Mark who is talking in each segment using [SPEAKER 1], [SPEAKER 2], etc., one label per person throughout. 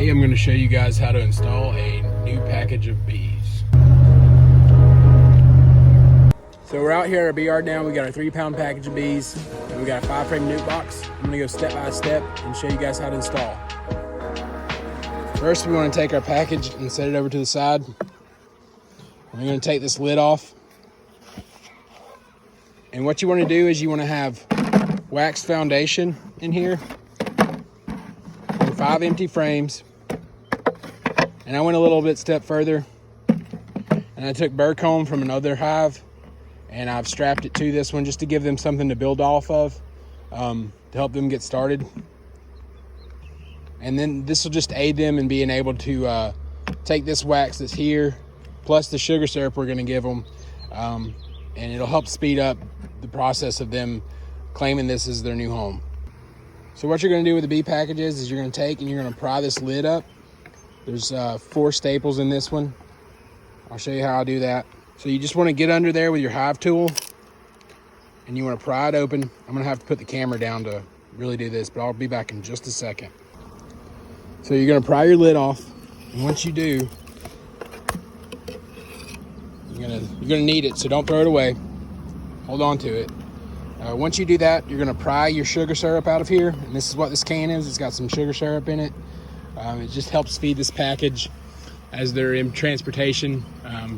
[SPEAKER 1] Today I'm going to show you guys how to install a new package of bees. So we're out here at our bee yard now. We got a 3-pound package of bees and we got a 5-frame nuke box. I'm going to go step by step and show you guys how to install. First we want to take our package and set it over to the side. We're going to take this lid off. And what you want to do is you want to have waxed foundation in here. 5 empty frames, and I went a little bit step further and I took burr comb from another hive and I've strapped it to this one just to give them something to build off of, to help them get started. And then this will just aid them in being able to take this wax that's here plus the sugar syrup we're going to give them, and it'll help speed up the process of them claiming this as their new home. So what you're going to do with the bee packages is you're going to take and you're going to pry this lid up. There's 4 staples in this one. I'll show you how I do that. So you just want to get under there with your hive tool and you want to pry it open. I'm going to have to put the camera down to really do this, but I'll be back in just a second. So you're going to pry your lid off, and once you do, you're going to need it, so don't throw it away. Hold on to it. Once you do that, you're going to pry your sugar syrup out of here, and this is what this can is. It's got some sugar syrup in it. It just helps feed this package as they're in transportation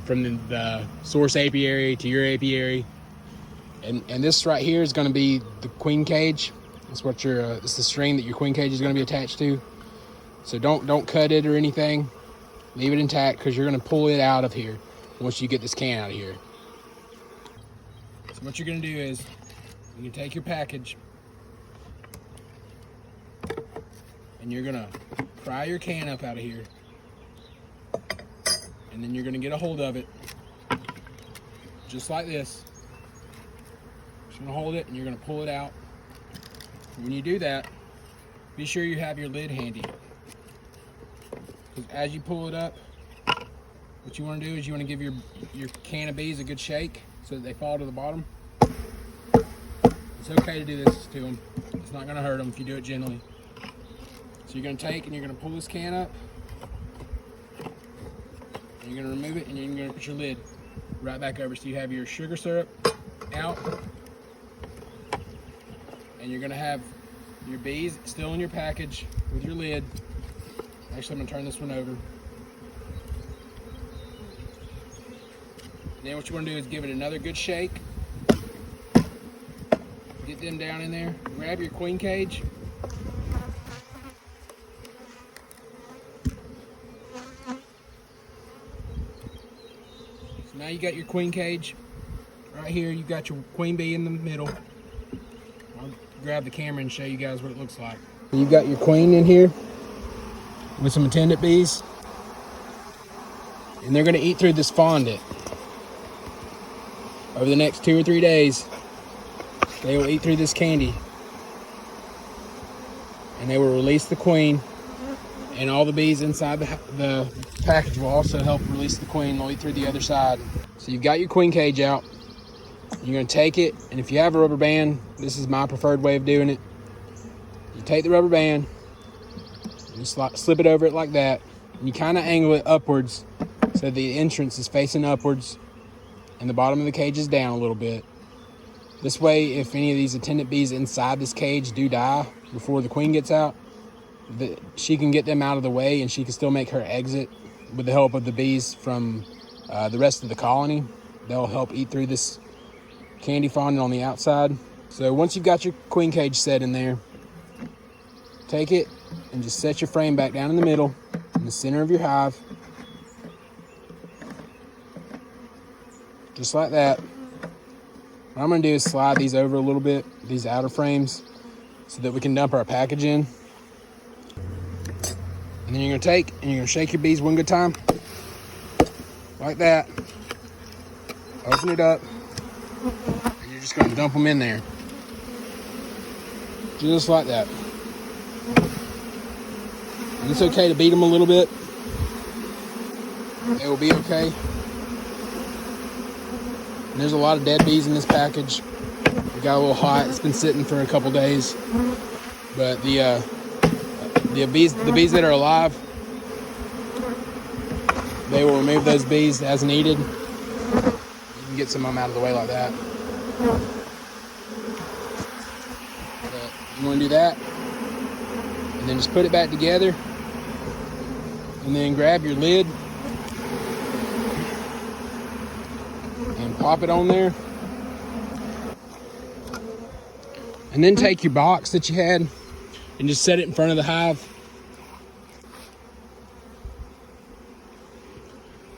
[SPEAKER 1] from the source apiary to your apiary. And this right here is going to be the queen cage. It's what it's the string that your queen cage is going to be attached to. So don't cut it or anything. Leave it intact because you're going to pull it out of here once you get this can out of here. So what you're going to do is you take your package and you're gonna pry your can up out of here, and then you're gonna get a hold of it just like this. Just gonna hold it and you're gonna pull it out. When you do that, be sure you have your lid handy, because as you pull it up, what you want to do is you want to give your can of bees a good shake so that they fall to the bottom. It's okay to do this to them. It's not going to hurt them if you do it gently. So you're going to take and you're going to pull this can up. And you're going to remove it and you're going to put your lid right back over so you have your sugar syrup out. And you're going to have your bees still in your package with your lid. Actually, I'm going to turn this one over. And then what you want to do is give it another good shake. Get them down in there. Grab your queen cage. So now you got your queen cage right here. You got your queen bee in the middle. I'll grab the camera and show you guys what it looks like. You've got your queen in here with some attendant bees, and they're going to eat through this fondant. Over the next 2 or 3 days, they will eat through this candy, and they will release the queen, and all the bees inside the package will also help release the queen. They'll eat through the other side. So you've got your queen cage out. You're going to take it, and if you have a rubber band, this is my preferred way of doing it. You take the rubber band, you slip it over it like that, and you kind of angle it upwards so the entrance is facing upwards and the bottom of the cage is down a little bit. This way, if any of these attendant bees inside this cage do die before the queen gets out, she can get them out of the way and she can still make her exit with the help of the bees from the rest of the colony. They'll help eat through this candy fondant on the outside. So once you've got your queen cage set in there, take it and just set your frame back down in the middle, in the center of your hive. Just like that. What I'm going to do is slide these over a little bit, these outer frames, so that we can dump our package in. And then you're going to take and you're going to shake your bees one good time. Like that. Open it up. And you're just going to dump them in there. Just like that. And it's okay to beat them a little bit. They will be okay. And there's a lot of dead bees in this package. It got a little hot. It's been sitting for a couple days. But the bees that are alive, they will remove those bees as needed. You can get some of them out of the way like that. But you want to do that, and then just put it back together, and then grab your lid and pop it on there. And then take your box that you had and just set it in front of the hive.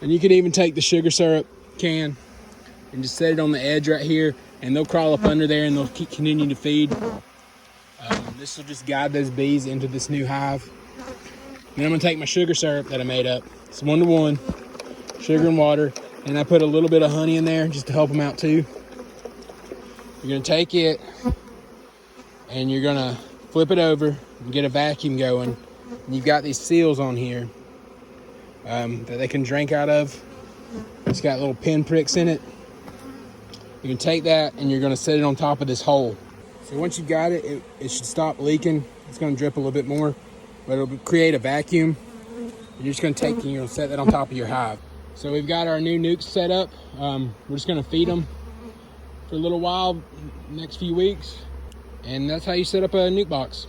[SPEAKER 1] And you can even take the sugar syrup can and just set it on the edge right here, and they'll crawl up under there and they'll continue to feed. This will just guide those bees into this new hive. Then I'm gonna take my sugar syrup that I made up. It's 1-to-1, sugar and water, and I put a little bit of honey in there just to help them out too. You're gonna take it and you're gonna flip it over and get a vacuum going. And you've got these seals on here that they can drink out of. It's got little pin pricks in it. You can take that and you're gonna set it on top of this hole. So once you've got it, it should stop leaking. It's gonna drip a little bit more, but it'll create a vacuum. You're just gonna take and you're gonna set that on top of your hive. So we've got our new nukes set up. We're just gonna feed them for a little while, next few weeks. And that's how you set up a nuke box.